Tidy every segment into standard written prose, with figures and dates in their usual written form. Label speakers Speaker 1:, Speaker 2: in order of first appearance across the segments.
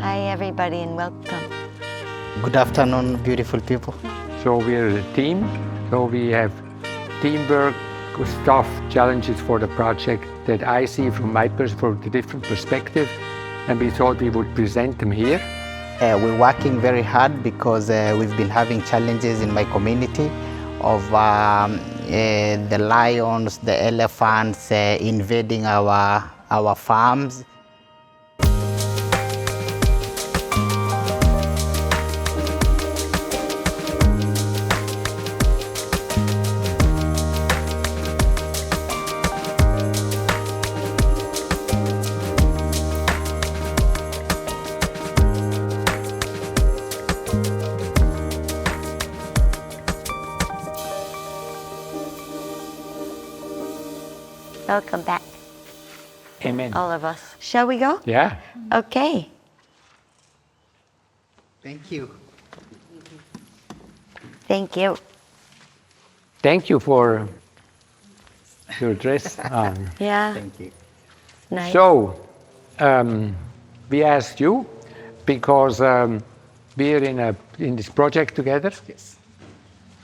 Speaker 1: Hi everybody and welcome.
Speaker 2: Good afternoon, beautiful people.
Speaker 3: So we're a team, so we have teamwork, stuff, challenges for the project that I see from the different perspective, and we thought we would present them here.
Speaker 2: We're working very hard because we've been having challenges in my community of the lions, the elephants invading our farms.
Speaker 1: Welcome back,
Speaker 3: Amen.
Speaker 1: all of us. Shall we go?
Speaker 3: Yeah.
Speaker 1: Okay.
Speaker 2: Thank you.
Speaker 1: Thank you.
Speaker 3: Thank you for your dress on.
Speaker 1: Yeah.
Speaker 2: Thank you.
Speaker 1: Nice.
Speaker 3: So, we asked you because we are in this project together.
Speaker 2: Yes.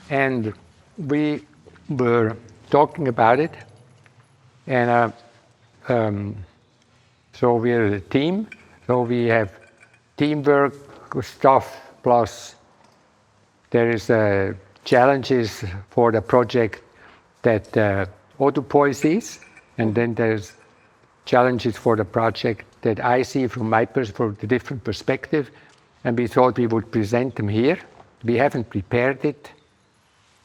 Speaker 3: And we were talking about it. And so we're a team. So we have teamwork stuff, plus there is challenges for the project that Odupoy sees, and then there's challenges for the project that I see from the different perspective, and we thought we would present them here. We haven't prepared it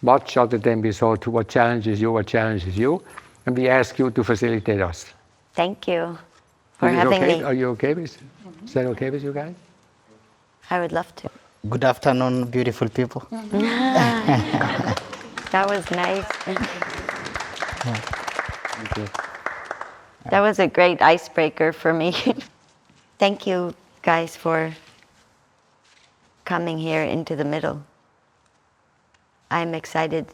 Speaker 3: much other than we thought what challenges you, and we ask you to facilitate us.
Speaker 1: Thank you for
Speaker 3: Is it
Speaker 1: having
Speaker 3: okay?
Speaker 1: me.
Speaker 3: Are you okay with? Is that okay with you guys?
Speaker 1: I would love to.
Speaker 2: Good afternoon, beautiful people.
Speaker 1: That was nice.
Speaker 2: Thank you.
Speaker 1: That was a great icebreaker for me. Thank you guys for coming here into the middle. I'm excited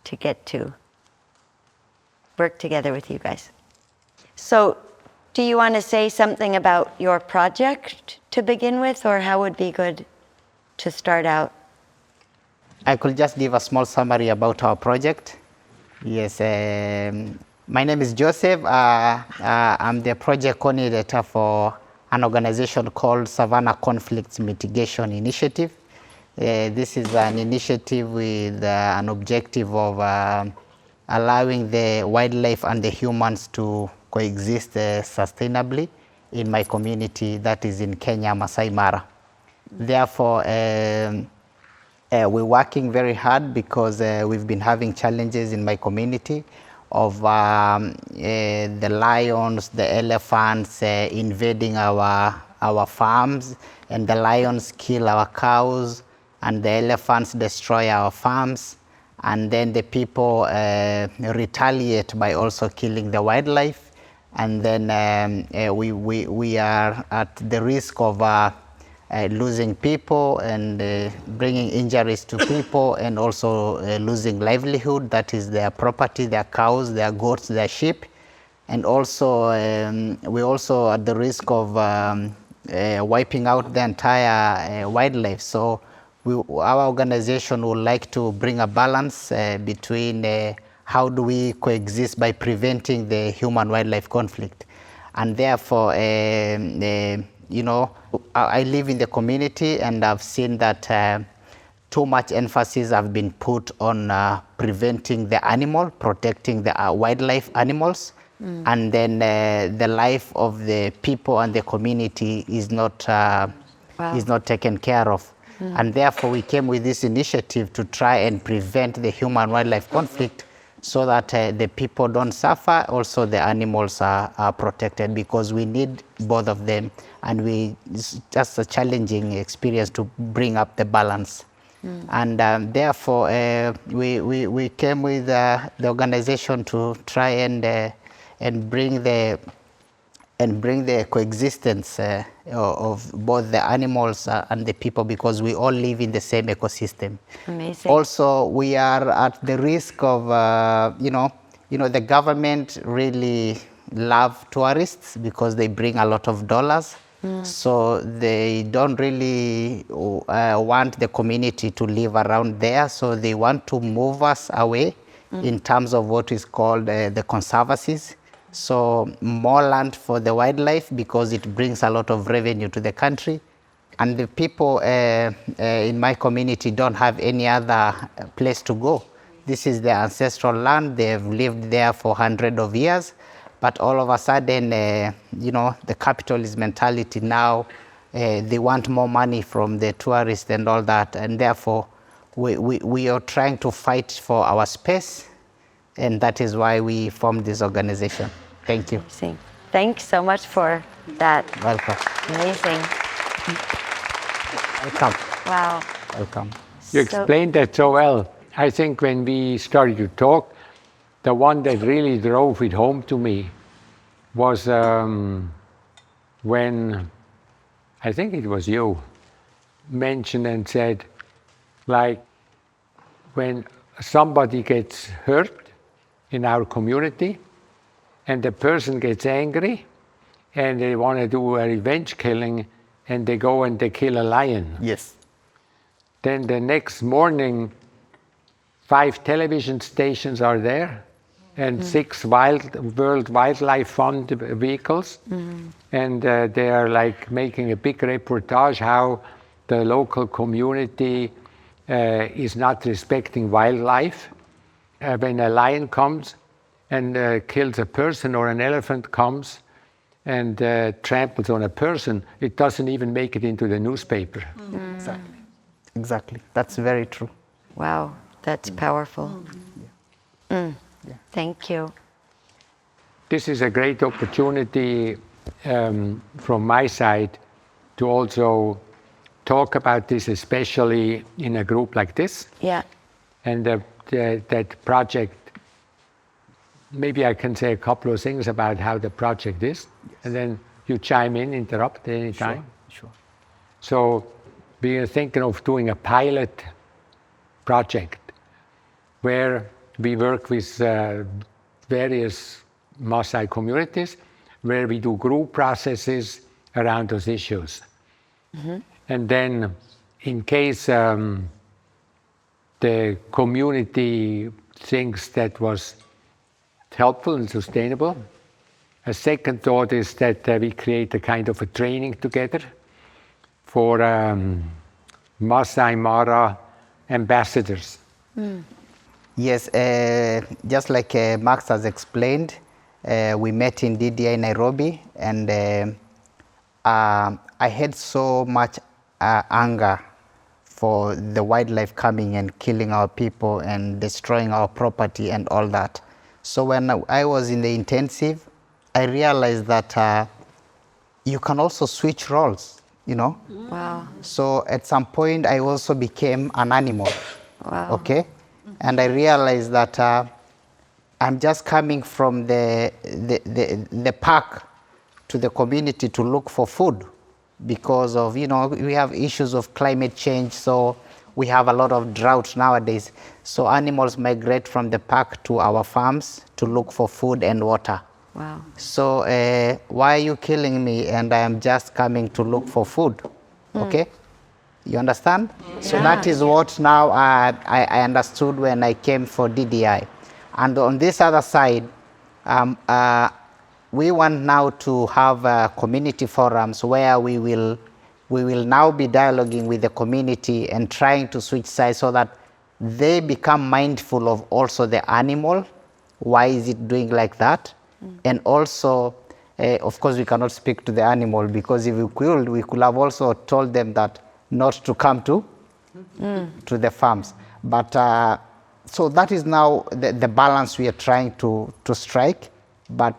Speaker 1: to get to work together with you guys. So, do you want to say something about your project to begin with, or how would be good to start out?
Speaker 2: I could just give a small summary about our project. Yes, my name is Joseph. I'm the project coordinator for an organization called Savannah Conflict Mitigation Initiative. This is an initiative with an objective of allowing the wildlife and the humans to coexist sustainably in my community that is in Kenya, Masai Mara. Therefore, we're working very hard because we've been having challenges in my community of the lions, the elephants invading our farms, and the lions kill our cows, and the elephants destroy our farms, and then the people retaliate by also killing the wildlife, and then we are at the risk of losing people and bringing injuries to people, and also losing livelihood, that is their property, their cows, their goats, their sheep, and also we're also at the risk of wiping out the entire wildlife. So our organization would like to bring a balance between how do we coexist by preventing the human-wildlife conflict. And therefore, you know, I live in the community, and I've seen that too much emphasis have been put on preventing the animal, protecting the wildlife animals, and then the life of the people and the community is not taken care of. And therefore, we came with this initiative to try and prevent the human-wildlife conflict so that the people don't suffer, also the animals are protected, because we need both of them, and it's just a challenging experience to bring up the balance. And therefore, we came with the organization to try and bring the coexistence of both the animals and the people, because we all live in the same ecosystem.
Speaker 1: Amazing.
Speaker 2: Also, we are at the risk of, the government really love tourists because they bring a lot of dollars So they don't really want the community to live around there. So they want to move us away in terms of what is called the conservancies. So more land for the wildlife because it brings a lot of revenue to the country. And the people in my community don't have any other place to go. This is their ancestral land. They've lived there for hundreds of years. But all of a sudden, the capitalist mentality now, they want more money from the tourists and all that. And therefore, we are trying to fight for our space. And that is why we formed this organization. Thank you.
Speaker 1: Amazing. Thanks so much for that.
Speaker 2: Welcome.
Speaker 1: Amazing.
Speaker 2: Welcome.
Speaker 1: Wow.
Speaker 2: Welcome.
Speaker 3: You explained that so well. I think when we started to talk, the one that really drove it home to me was when, I think it was you, mentioned and said, like, when somebody gets hurt in our community and the person gets angry and they want to do a revenge killing and they go and they kill a lion.
Speaker 2: Yes.
Speaker 3: Then the next morning, 5 television stations are there and 6 World Wildlife Fund vehicles. And they are like making a big reportage how the local community is not respecting wildlife. When a lion comes and kills a person, or an elephant comes and tramples on a person, it doesn't even make it into the newspaper.
Speaker 2: Exactly. Exactly. That's very true.
Speaker 1: Wow, that's powerful. Thank you.
Speaker 3: This is a great opportunity from my side to also talk about this, especially in a group like this.
Speaker 1: Yeah.
Speaker 3: And that project, maybe I can say a couple of things about how the project is, and then you chime in, interrupt anytime.
Speaker 2: Sure.
Speaker 3: So we are thinking of doing a pilot project where we work with various Maasai communities, where we do group processes around those issues. And then in case the community thinks that was helpful and sustainable, a second thought is that we create a kind of a training together for Masai Mara ambassadors.
Speaker 2: Yes, just like Max has explained, we met in DDI Nairobi, and I had so much anger for the wildlife coming and killing our people and destroying our property and all that. So when I was in the intensive, I realized that you can also switch roles,
Speaker 1: Wow.
Speaker 2: So at some point, I also became an animal.
Speaker 1: Wow.
Speaker 2: Okay? And I realized that I'm just coming from the park to the community to look for food because of, we have issues of climate change, so we have a lot of drought nowadays. So animals migrate from the park to our farms to look for food and water.
Speaker 1: Wow.
Speaker 2: So why are you killing me and I am just coming to look for food? Okay? You understand? So that is what now I understood when I came for DDI. And on this other side, we want now to have community forums where we will now be dialoguing with the community and trying to switch sides so that they become mindful of also the animal. Why is it doing like that? And also, of course, we cannot speak to the animal, because if we could have also told them that not to come to the farms. But so that is now the balance we are trying to strike. But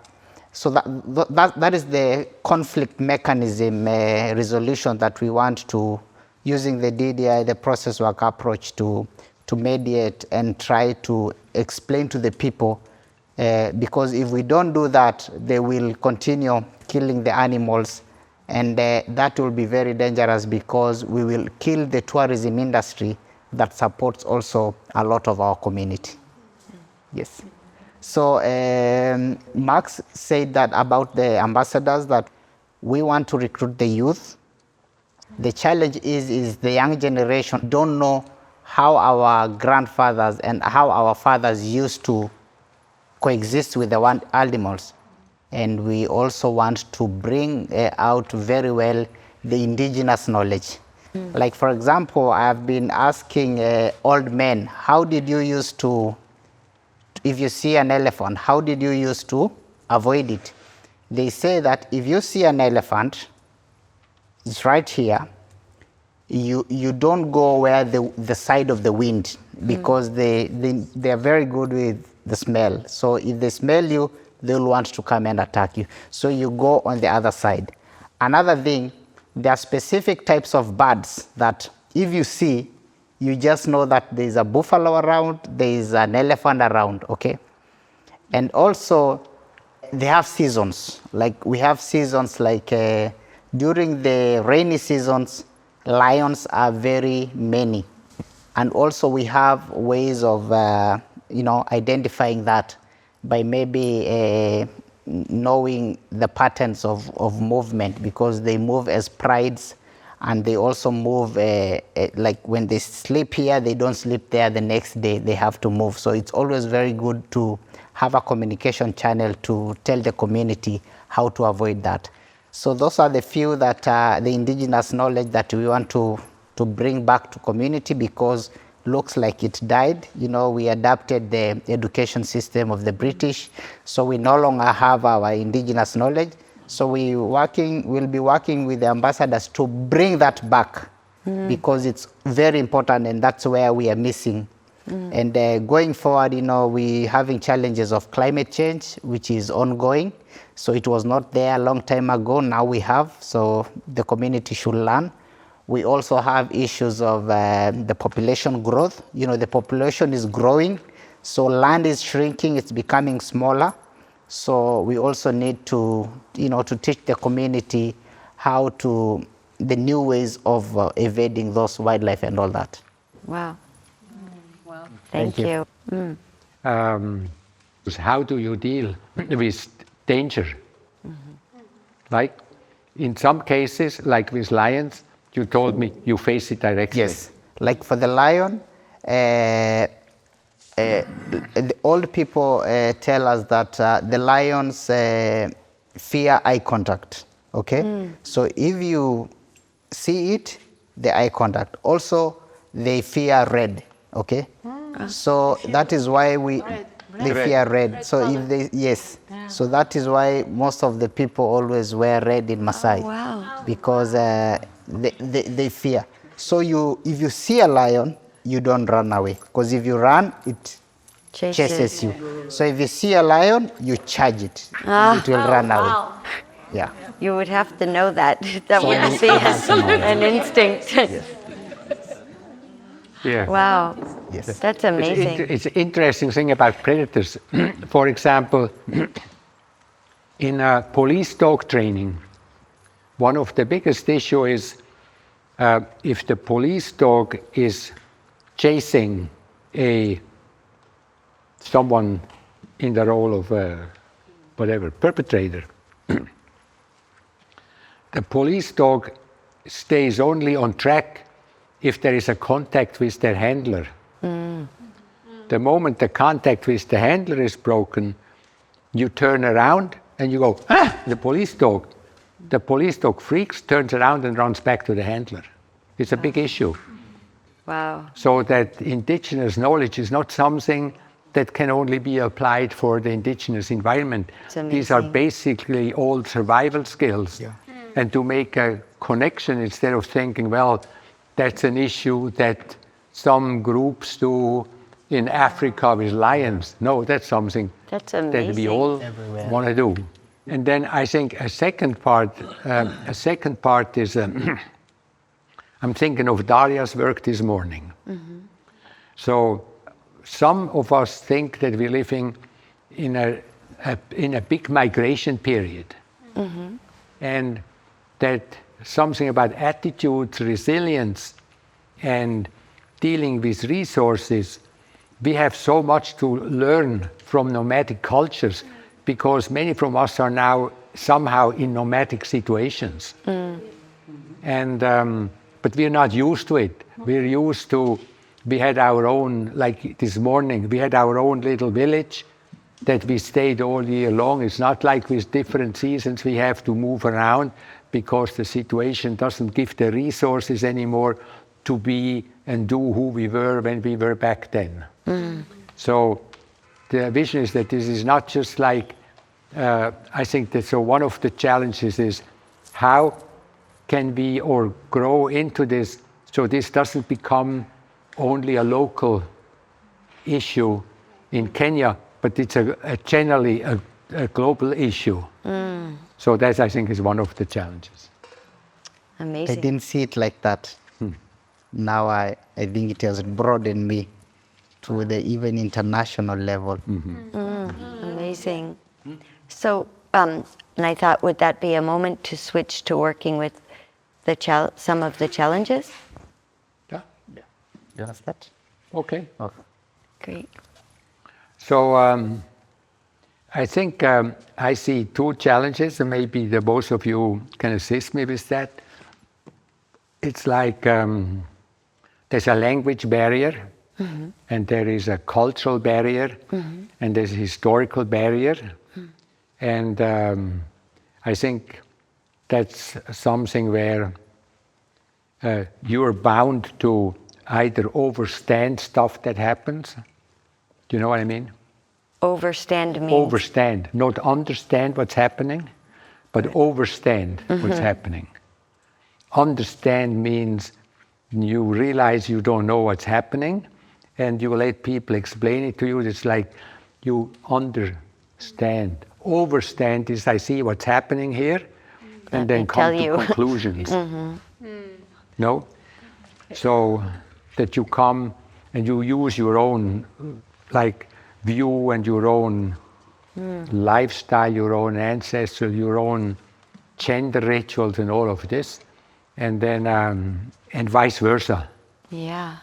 Speaker 2: so that is the conflict mechanism resolution that we want to, using the DDI, the process work approach, to mediate and try to explain to the people. Because if we don't do that, they will continue killing the animals, and that will be very dangerous, because we will kill the tourism industry that supports also a lot of our community. Yes. So Max said that about the ambassadors, that we want to recruit the youth. The challenge is the young generation don't know how our grandfathers and how our fathers used to coexist with the wild animals. And we also want to bring out very well the indigenous knowledge. Like, for example, I've been asking old men, how did you used to, if you see an elephant, how did you used to avoid it? They say that if you see an elephant, it's right here, you don't go where the side of the wind, because they are very good with the smell. So if they smell you, they'll want to come and attack you. So you go on the other side. Another thing, there are specific types of birds that if you see, you just know that there's a buffalo around, there's an elephant around, okay? And also, they have seasons. Like, we have seasons like during the rainy seasons, lions are very many. And also we have ways of identifying that by maybe knowing the patterns of movement, because they move as prides, and they also move like when they sleep here, they don't sleep there the next day, they have to move. So it's always very good to have a communication channel to tell the community how to avoid that. So those are the few that the indigenous knowledge that we want to bring back to community, because looks like it died. We adapted the education system of the British, so we no longer have our indigenous knowledge. So we'll be working with the ambassadors to bring that back, because it's very important, and that's where we are missing. And going forward, we having challenges of climate change, which is ongoing. So it was not there a long time ago, now we have, so the community should learn. We also have issues of the population growth. The population is growing, so land is shrinking, it's becoming smaller. So we also need to, to teach the community the new ways of evading those wildlife and all that.
Speaker 1: Wow.
Speaker 4: Well,
Speaker 1: Thank you.
Speaker 3: How do you deal with danger? Like, in some cases, like with lions, you told me you face it directly.
Speaker 2: Yes, like for the lion, the old people tell us that the lions fear eye contact, okay? So if you see it, the eye contact. Also, they fear red, okay? So that is why they fear red. So if they, yes, so that is why most of the people always wear red in Maasai.
Speaker 1: Oh, wow.
Speaker 2: Because they fear. So if you see a lion, you don't run away, because if you run, it chases you. So if you see a lion, you charge it. It will run away.
Speaker 4: wow.
Speaker 2: Yeah.
Speaker 1: You would have to know that. That would be an instinct.
Speaker 3: Yeah.
Speaker 1: Wow.
Speaker 2: Yes.
Speaker 1: That's amazing.
Speaker 3: It's an interesting thing about predators. For example, in police dog training, one of the biggest issues is if the police dog is chasing someone in the role of perpetrator, the police dog stays only on track if there is a contact with their handler. The moment the contact with the handler is broken, you turn around and you go, the police dog. The police dog freaks, turns around and runs back to the handler. It's a big issue.
Speaker 1: Wow.
Speaker 3: So that indigenous knowledge is not something that can only be applied for the indigenous environment. These are basically all survival skills.
Speaker 2: Yeah.
Speaker 3: And to make a connection instead of thinking, well, that's an issue that some groups do in Africa with lions. No, that's something
Speaker 1: That's
Speaker 3: that we
Speaker 1: amazing.
Speaker 3: all want to do. And then I think a second part is, I'm thinking of Daria's work this morning. So some of us think that we're living in a big migration period. And that something about attitudes, resilience, and dealing with resources, we have so much to learn from nomadic cultures, because many from us are now somehow in nomadic situations. And but we're not used to it. We're used to, we had our own, like this morning, we had our own little village that we stayed all year long. It's not like with different seasons we have to move around because the situation doesn't give the resources anymore to be and do who we were when we were back then. So the vision is that this is not just like, I think that so one of the challenges is how can we or grow into this so this doesn't become only a local issue in Kenya, but it's generally a global issue. So that, I think, is one of the challenges.
Speaker 1: Amazing.
Speaker 2: I didn't see it like that. Now I think it has broadened me to the even international level.
Speaker 1: Amazing. So, and I thought, would that be a moment to switch to working with the some of the challenges?
Speaker 3: Yeah.
Speaker 2: You understand?
Speaker 3: Okay.
Speaker 2: Okay.
Speaker 1: Great.
Speaker 3: So I think I see two challenges, and maybe the both of you can assist me with that. It's like there's a language barrier, and there is a cultural barrier, and there's a historical barrier. And I think that's something where you're bound to either overstand stuff that happens. Do you know what I mean?
Speaker 1: Overstand means?
Speaker 3: Overstand, not understand what's happening, but overstand what's happening. Understand means you realize you don't know what's happening, and you let people explain it to you. It's like you understand. Overstand is I see what's happening here, and then come to conclusions. No? So that you come and you use your own like view and your own lifestyle, your own ancestral, your own gender rituals and all of this, and then and vice versa.
Speaker 1: Yeah.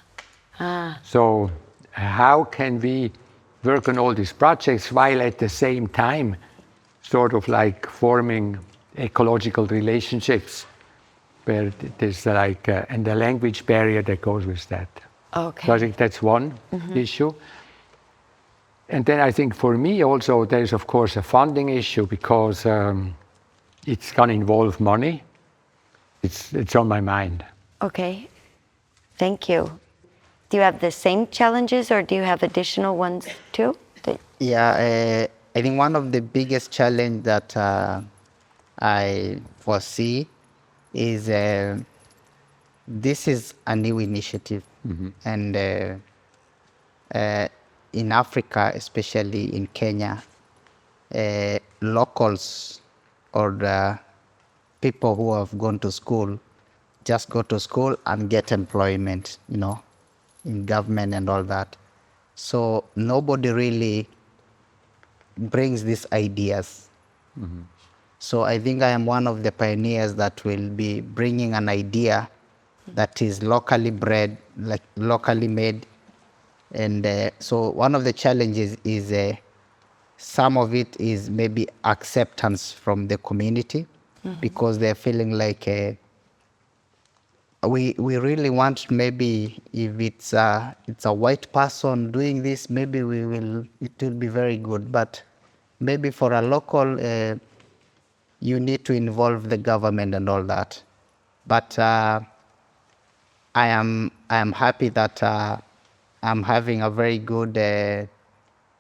Speaker 3: So how can we work on all these projects while at the same time sort of like forming ecological relationships where there's like and the language barrier that goes with that.
Speaker 1: Okay.
Speaker 3: So I think that's one issue. And then I think for me also there's of course a funding issue because it's going to involve money. It's on my mind.
Speaker 1: Okay. Thank you. Do you have the same challenges or do you have additional ones too?
Speaker 2: Yeah, I think one of the biggest challenge that I foresee is this is a new initiative, and in Africa, especially in Kenya, locals or the people who have gone to school just go to school and get employment, you know, in government and all that. So nobody really brings these ideas. So I think I am one of the pioneers that will be bringing an idea that is locally bred, like locally made. And so one of the challenges is some of it is maybe acceptance from the community because they're feeling like we really want, maybe if it's a white person doing this, maybe it will be very good. But maybe for a local, you need to involve the government and all that. But I am happy that I'm having a very good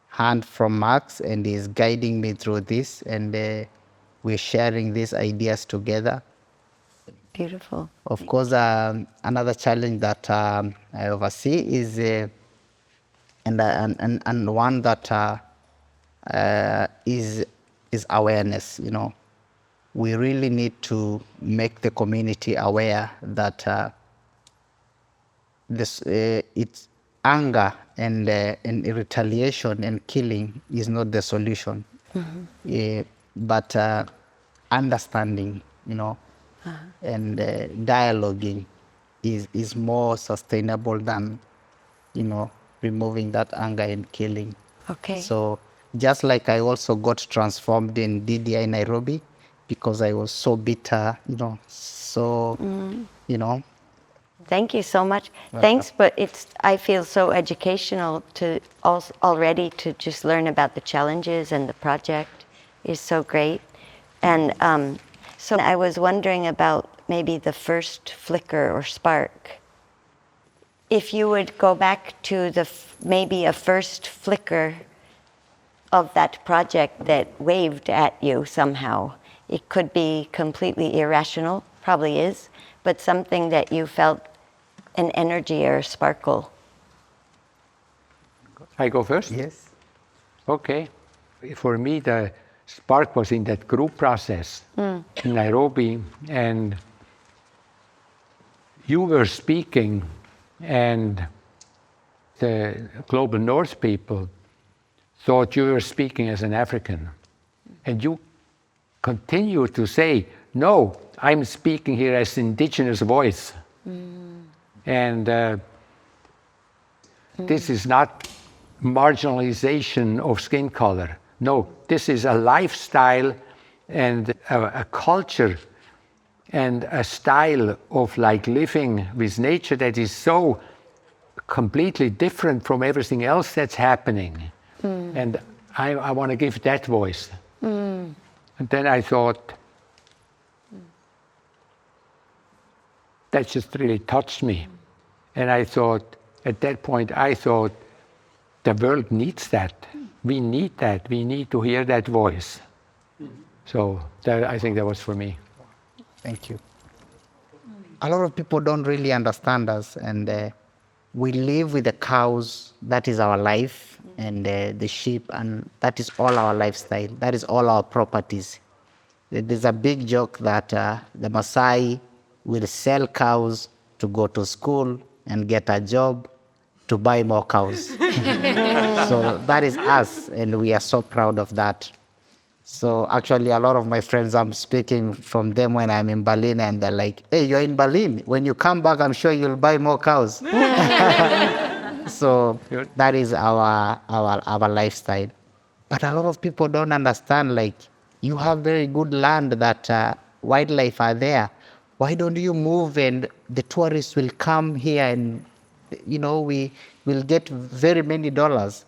Speaker 2: hand from Max, and he's guiding me through this, and we're sharing these ideas together.
Speaker 1: Beautiful.
Speaker 2: Of course, another challenge that I oversee is, and one that is awareness. You know, we really need to make the community aware that it's anger and retaliation and killing is not the solution, but understanding, you know, and dialoguing is more sustainable than, you know, removing that anger and killing.
Speaker 1: Okay.
Speaker 2: So just like I also got transformed in DDI Nairobi, because I was so bitter, so,
Speaker 1: Thank you so much. Thanks, but I feel so educational already to just learn about the challenges, and the project is so great. And so I was wondering about maybe the first flicker or spark. If you would go back to maybe a first flicker of that project that waved at you somehow. It could be completely irrational, probably is, but something that you felt an energy or a sparkle.
Speaker 3: I go first?
Speaker 2: yes.
Speaker 3: Okay. For me, the spark was in that group process in Nairobi, and you were speaking, and the Global North people thought you were speaking as an African. And you continue to say, no, I'm speaking here as Indigenous voice. And this is not marginalization of skin color. No, this is a lifestyle and a culture and a style of living with nature that is so completely different from everything else that's happening. And I want to give that voice. And then I thought, that just really touched me. And I thought, at that point, the world needs that. We need that. We need to hear that voice. So I think that was for me.
Speaker 2: Thank you. A lot of people don't really understand us, and we live with the cows. That is our life, and the sheep, and that is all our lifestyle. That is all our properties. There's a big joke that the Maasai will sell cows to go to school and get a job to buy more cows. So that is us, and we are so proud of that. So actually, a lot of my friends, I'm speaking from them when I'm in Berlin, and they're like, hey, you're in Berlin. When you come back, I'm sure you'll buy more cows. So that is our lifestyle. But a lot of people don't understand, you have very good land that wildlife are there. Why don't you move and the tourists will come here, and we will get very many dollars.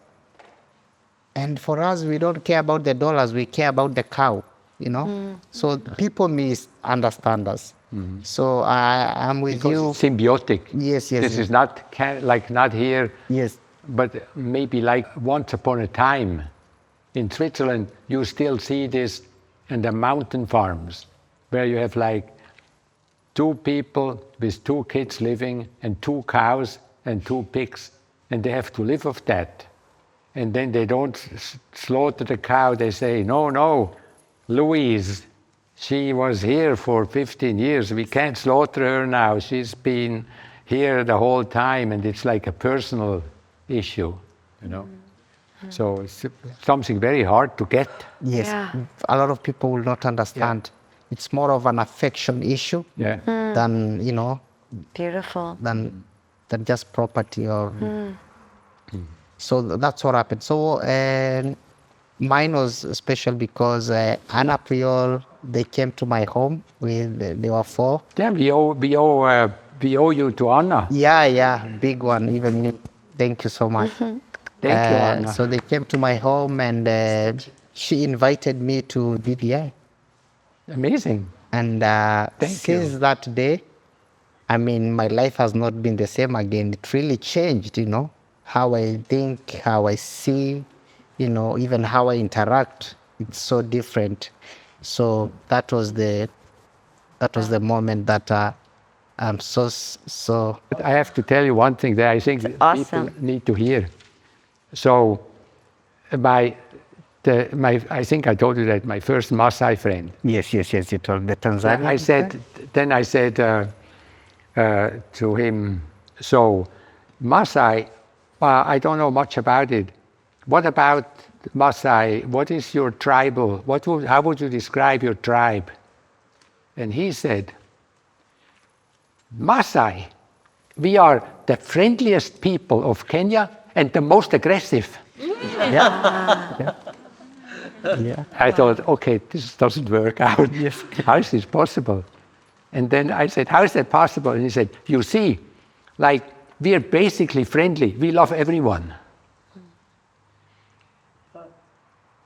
Speaker 2: And for us, we don't care about the dollars, we care about the cow, So people misunderstand us. So I'm with
Speaker 3: because
Speaker 2: you.
Speaker 3: It's symbiotic.
Speaker 2: Yes.
Speaker 3: This is not not here,
Speaker 2: yes,
Speaker 3: but maybe once upon a time in Switzerland, you still see this in the mountain farms where you have 2 people with 2 kids living, and 2 cows and 2 pigs, and they have to live off that. And then they don't slaughter the cow. They say, no, Louise, she was here for 15 years. We can't slaughter her now. She's been here the whole time, and it's like a personal issue, So it's something very hard to get.
Speaker 2: Yes,
Speaker 1: Yeah.
Speaker 2: a lot of people will not understand. It's more of an affection issue than,
Speaker 1: Beautiful.
Speaker 2: than just property or... So that's what happened. So mine was special because Anna Priol, they came to my home. They were 4.
Speaker 3: Yeah, we owe you to Anna.
Speaker 2: Yeah, big one. Even me. Thank you so much.
Speaker 3: Thank you, Anna.
Speaker 2: So they came to my home, and she invited me to BBI.
Speaker 3: Amazing.
Speaker 2: And since
Speaker 3: you.
Speaker 2: that day, my life has not been the same again. It really changed, how I think, how I see, even how I interact. It's so different. So that was the moment that I'm so.
Speaker 3: But I have to tell you one thing that I think that
Speaker 1: awesome.
Speaker 3: people need to hear. So, I think I told you that my first Maasai friend.
Speaker 2: Yes, you told the Tanzanian.
Speaker 3: I said to him, so Maasai, I don't know much about it. What about Maasai? What is your tribal? How would you describe your tribe? And he said, Maasai, we are the friendliest people of Kenya and the most aggressive.
Speaker 2: Yeah. Yeah.
Speaker 3: I thought, okay, this doesn't work out.
Speaker 2: Yes.
Speaker 3: How is this possible? And then I said, how is that possible? And he said, you see, like, we are basically friendly. We love everyone.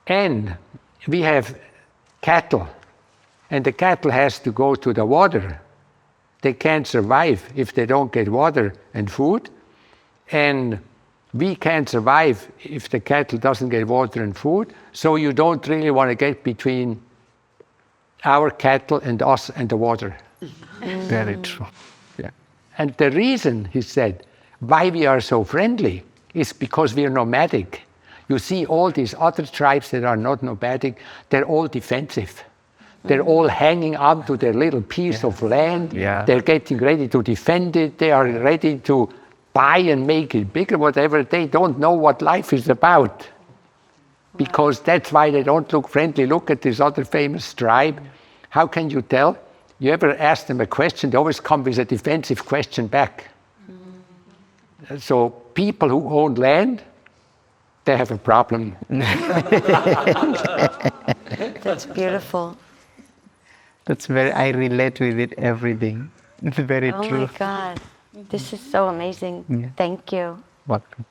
Speaker 3: And we have cattle, and the cattle has to go to the water. They can't survive if they don't get water and food. And we can't survive if the cattle doesn't get water and food. So you don't really want to get between our cattle and us and the water.
Speaker 2: Very true.
Speaker 3: Yeah. And the reason, he said, why we are so friendly is because we are nomadic. You see all these other tribes that are not nomadic, they're all defensive. They're all hanging on to their little piece of land.
Speaker 2: Yeah.
Speaker 3: They're getting ready to defend it. They are ready to buy and make it bigger, whatever. They don't know what life is about. Because that's why they don't look friendly. Look at this other famous tribe. How can you tell? You ever ask them a question, they always come with a defensive question back. So people who own land, they have a problem.
Speaker 1: That's beautiful.
Speaker 2: That's very, I relate with it, everything. It's very
Speaker 1: Oh
Speaker 2: true.
Speaker 1: my God. This is so amazing.
Speaker 2: Yeah.
Speaker 1: Thank you.
Speaker 2: Welcome.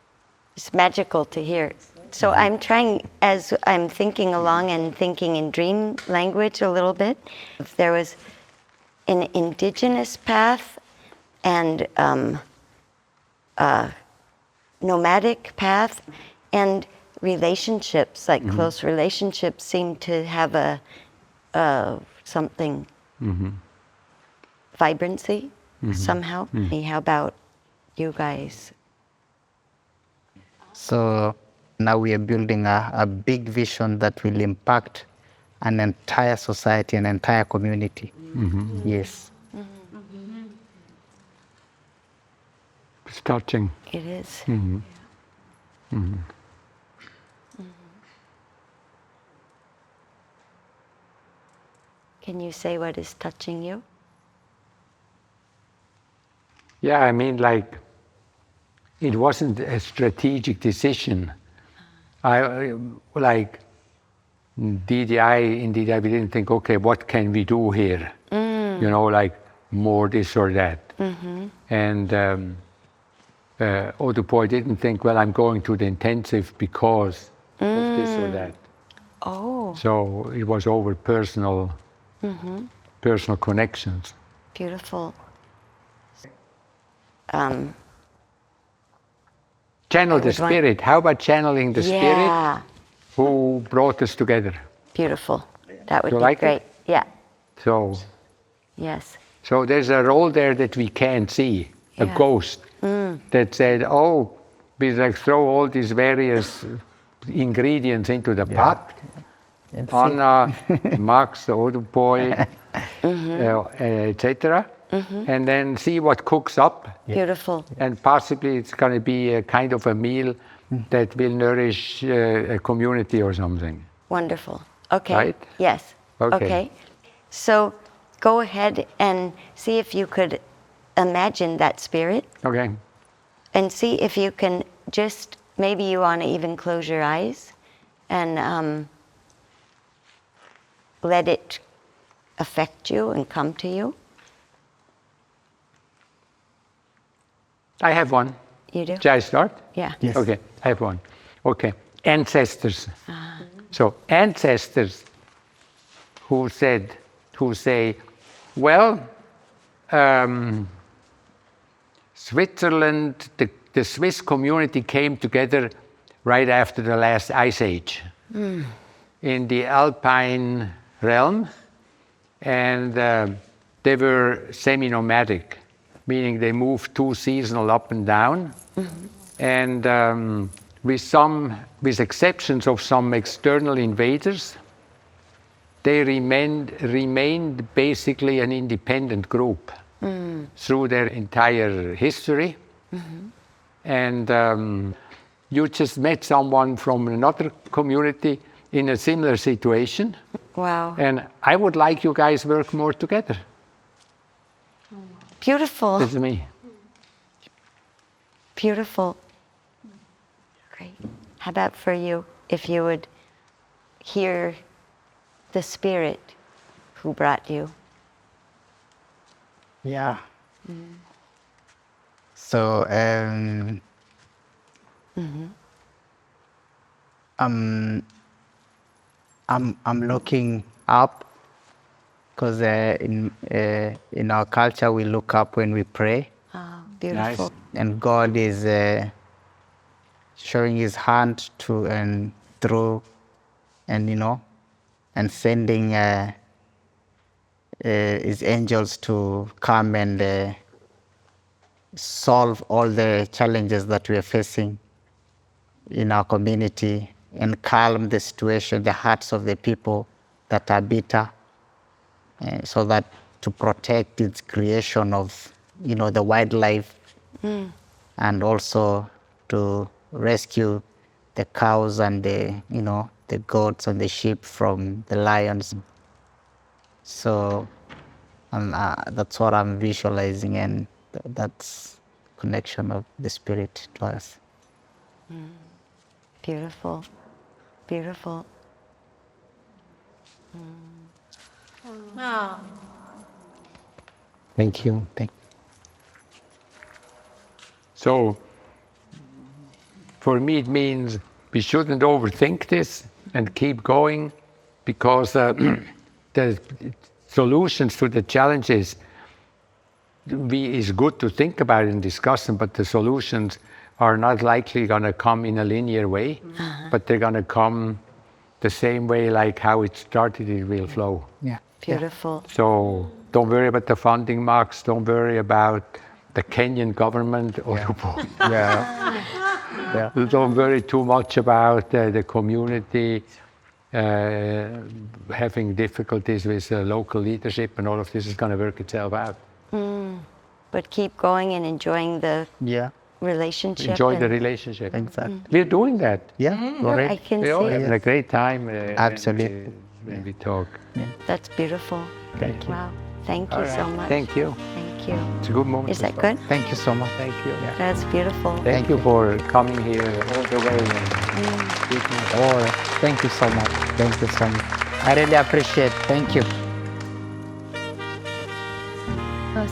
Speaker 1: It's magical to hear. So I'm trying, as I'm thinking along and thinking in dream language a little bit, if there was an indigenous path and nomadic path, and relationships, like close relationships, seem to have a something vibrancy somehow. How about you guys?
Speaker 2: So now we are building a big vision that will impact an entire society, an entire community. Yes.
Speaker 3: It's touching.
Speaker 1: It is. Can you say what is touching you?
Speaker 3: Yeah, I mean, like, it wasn't a strategic decision. Like, DDI, in DDI, we didn't think, okay, what can we do here? You know, like, more this or that. And Odupoy didn't think, well, I'm going to the intensive because of this or that.
Speaker 1: Oh,
Speaker 3: So it was over personal connections.
Speaker 1: beautiful.
Speaker 3: Channel the
Speaker 1: was one-
Speaker 3: spirit. How about channeling the spirit
Speaker 1: Yeah,
Speaker 3: who brought us together?
Speaker 1: beautiful. That would
Speaker 3: You
Speaker 1: be
Speaker 3: like it?
Speaker 1: great. Yeah,
Speaker 3: So there's a role there that we can't see, a
Speaker 1: Yeah.
Speaker 3: ghost that said, oh, we like throw all these various ingredients into the pot.
Speaker 2: And
Speaker 3: Anna, Max, Odupoy, etc. And then see what cooks up.
Speaker 1: beautiful.
Speaker 3: And possibly it's going to be a kind of a meal that will nourish a community or something.
Speaker 1: Wonderful. Okay.
Speaker 3: Right?
Speaker 1: Yes.
Speaker 3: Okay.
Speaker 1: So go ahead and see if you could imagine that spirit
Speaker 3: Okay.
Speaker 1: and see if you can just, maybe you want to even close your eyes and let it affect you and come to you.
Speaker 3: I have one.
Speaker 1: You do?
Speaker 3: Shall I start?
Speaker 1: Yeah.
Speaker 2: Yes.
Speaker 3: Okay, I have one. Okay, ancestors. So ancestors who say, well, Switzerland, the Swiss community came together right after the last ice age in the Alpine realm, and they were semi-nomadic, meaning they moved too seasonal up and down, and with exceptions of some external invaders, they remained basically an independent group through their entire history. And you just met someone from another community in a similar situation.
Speaker 1: Wow.
Speaker 3: And I would like you guys work more together.
Speaker 1: Beautiful.
Speaker 3: That's me.
Speaker 1: Beautiful. Great. How about for you, if you would hear the spirit who brought you.
Speaker 2: Yeah. So I'm looking up because in our culture we look up when we pray,
Speaker 1: Oh, beautiful.
Speaker 2: and God is showing His hand to and through, and and sending His angels to come and solve all the challenges that we are facing in our community and calm the situation, the hearts of the people that are bitter, so that to protect its creation of, the wildlife, and also to rescue the cows and the goats and the sheep from the lions. So that's what I'm visualizing, and that's connection of the spirit to us.
Speaker 1: Beautiful. Beautiful.
Speaker 4: Wow.
Speaker 3: Thank you.
Speaker 2: Thank
Speaker 3: So, for me, it means we shouldn't overthink this and keep going, because the solutions to the challenges, it's good to think about it and discuss them, but the solutions are not likely going to come in a linear way, but they're going to come the same way like how it started, it will flow.
Speaker 2: Yeah.
Speaker 1: Beautiful.
Speaker 3: So don't worry about the funding, Max. Don't worry about the Kenyan government, Odupoy.
Speaker 2: Yeah. Yeah.
Speaker 3: Don't worry too much about the community having difficulties with local leadership, and all of this is going to work itself out.
Speaker 1: But keep going and enjoying the
Speaker 2: Yeah.
Speaker 1: relationship.
Speaker 3: Enjoy the
Speaker 1: and-
Speaker 3: relationship.
Speaker 2: Exactly.
Speaker 3: We're doing that.
Speaker 2: Yeah.
Speaker 1: I
Speaker 2: Already.
Speaker 1: can
Speaker 3: We're all
Speaker 1: see
Speaker 3: having a great time
Speaker 2: Absolutely.
Speaker 3: when we talk.
Speaker 1: that's beautiful.
Speaker 3: Thank you.
Speaker 1: Wow. Thank you
Speaker 3: All
Speaker 1: so
Speaker 3: right.
Speaker 1: much.
Speaker 3: Thank you.
Speaker 1: Thank you.
Speaker 3: It's a good moment.
Speaker 1: Is
Speaker 3: to
Speaker 1: that
Speaker 3: stop.
Speaker 1: good?
Speaker 2: Thank you so much.
Speaker 3: Thank you. Yeah.
Speaker 1: That's beautiful.
Speaker 3: Thank you for coming here all the way. And speaking.
Speaker 2: Oh, thank you so much. Thank you so much. I really appreciate. Thank you.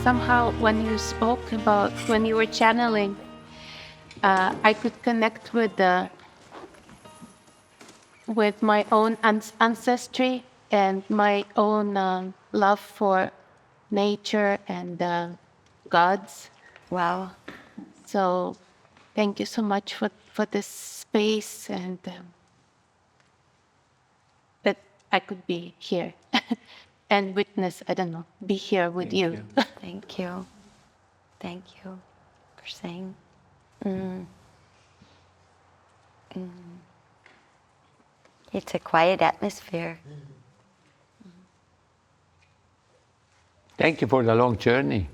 Speaker 4: Somehow, when you spoke about, when you were channeling, I could connect with my own ancestry and my own love for nature and gods.
Speaker 1: Wow.
Speaker 4: So, thank you so much for this space, and that I could be here and witness, I don't know, be here with you.
Speaker 1: Thank you. Thank you for saying. It's a quiet atmosphere.
Speaker 3: Thank you for the long journey,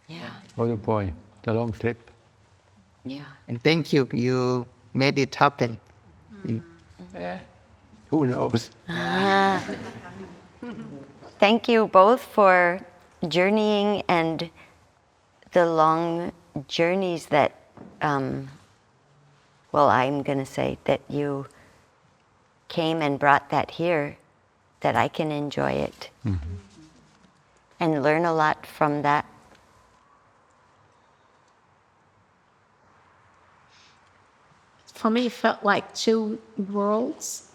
Speaker 1: Yeah.
Speaker 3: Odupoy, the long trip.
Speaker 1: Yeah.
Speaker 2: And thank you. You made it happen.
Speaker 3: Who knows?
Speaker 1: Thank you both for journeying and the long journeys that, well, I'm going to say that you came and brought that here, that I can enjoy it and learn a lot from that.
Speaker 4: For me, it felt like two worlds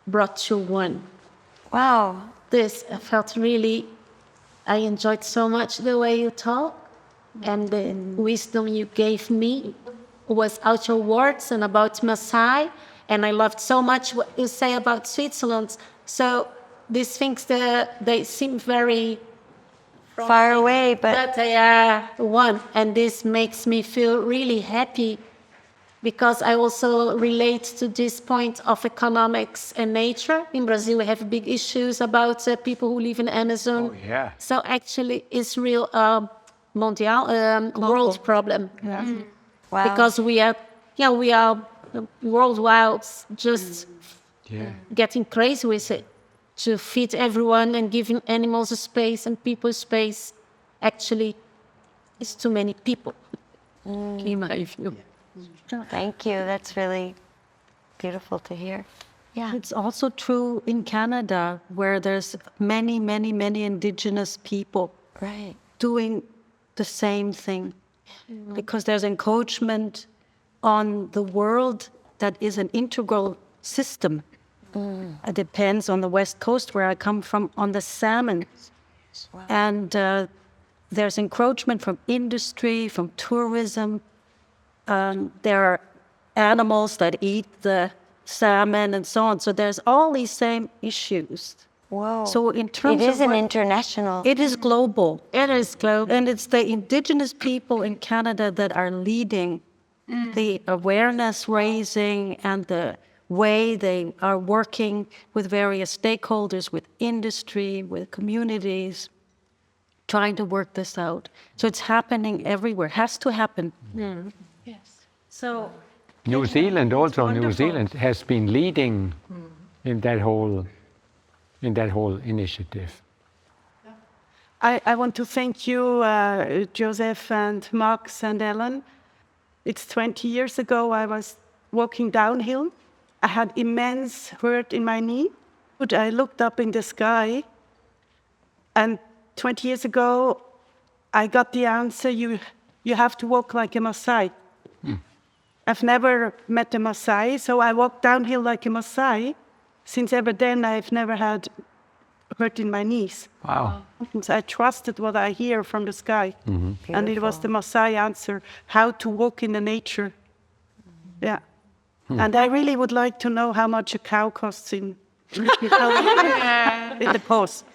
Speaker 4: brought to one.
Speaker 1: Wow.
Speaker 4: This felt really, I enjoyed so much the way you talk, and the wisdom you gave me was out your words and about Maasai, and I loved so much what you say about Switzerland. So these things, they seem very
Speaker 1: Far away, but
Speaker 4: they are one, and this makes me feel really happy, because I also relate to this point of economics and nature. In Brazil, we have big issues about people who live in Amazon.
Speaker 3: Oh, yeah.
Speaker 4: So actually, it's real world problem.
Speaker 1: wow.
Speaker 4: Because we are worldwide just
Speaker 3: Yeah.
Speaker 4: getting crazy with it to feed everyone and giving animals a space and people space. Actually, it's too many people.
Speaker 1: Thank you. That's really beautiful to hear. Yeah.
Speaker 5: It's also true in Canada, where there's many, many, many Indigenous people
Speaker 1: Right.
Speaker 5: doing the same thing. Because there's encroachment on the world that is an integral system. It depends on the West Coast, where I come from, on the salmon.
Speaker 1: Wow.
Speaker 5: And there's encroachment from industry, from tourism. There are animals that eat the salmon and so on. So there's all these same issues.
Speaker 1: Whoa.
Speaker 5: So in terms
Speaker 1: it is
Speaker 5: of
Speaker 1: an
Speaker 5: what-
Speaker 1: international.
Speaker 5: It is global.
Speaker 4: It is global.
Speaker 5: And it's the Indigenous people in Canada that are leading the awareness raising and the way they are working with various stakeholders, with industry, with communities, trying to work this out. So it's happening everywhere, has to happen.
Speaker 4: Yes.
Speaker 5: So
Speaker 3: New Zealand also, New
Speaker 5: wonderful.
Speaker 3: Zealand has been leading in that whole initiative.
Speaker 6: I want to thank you, Joseph and Max and Ellen. It's 20 years ago I was walking downhill. I had immense hurt in my knee. But I looked up in the sky, and 20 years ago I got the answer, you have to walk like a Maasai. I've never met a Maasai, so I walk downhill like a Maasai. Since ever then, I've never had hurt in my knees.
Speaker 3: Wow.
Speaker 6: So I trusted what I hear from the sky. And it was the Maasai answer, how to walk in the nature. Yeah. And I really would like to know how much a cow costs in the post.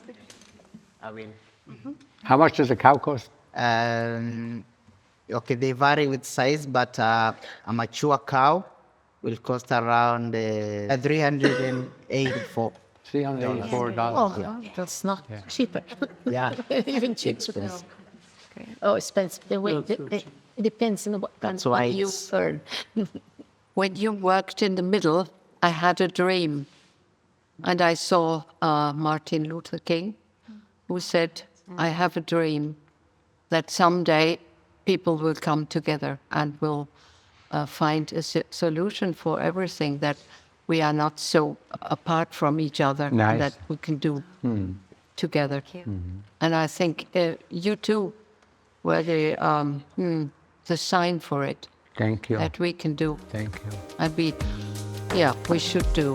Speaker 3: How much does a cow cost?
Speaker 2: Okay, they vary with size, but a mature cow will cost around $384.
Speaker 3: $384.
Speaker 4: That's not cheaper.
Speaker 2: Yeah.
Speaker 4: Even cheaper. Oh, expensive. It depends on what
Speaker 2: why
Speaker 4: you
Speaker 2: it's-
Speaker 4: earn.
Speaker 7: When you worked in the middle, I had a dream. And I saw Martin Luther King, who said, I have a dream that someday people will come together and will find a solution for everything, that we are not so apart from each other,
Speaker 3: Nice.
Speaker 7: that we can do together. And I think you two were the sign for it,
Speaker 3: Thank you.
Speaker 7: that we can do.
Speaker 3: Thank you.
Speaker 7: And we should do.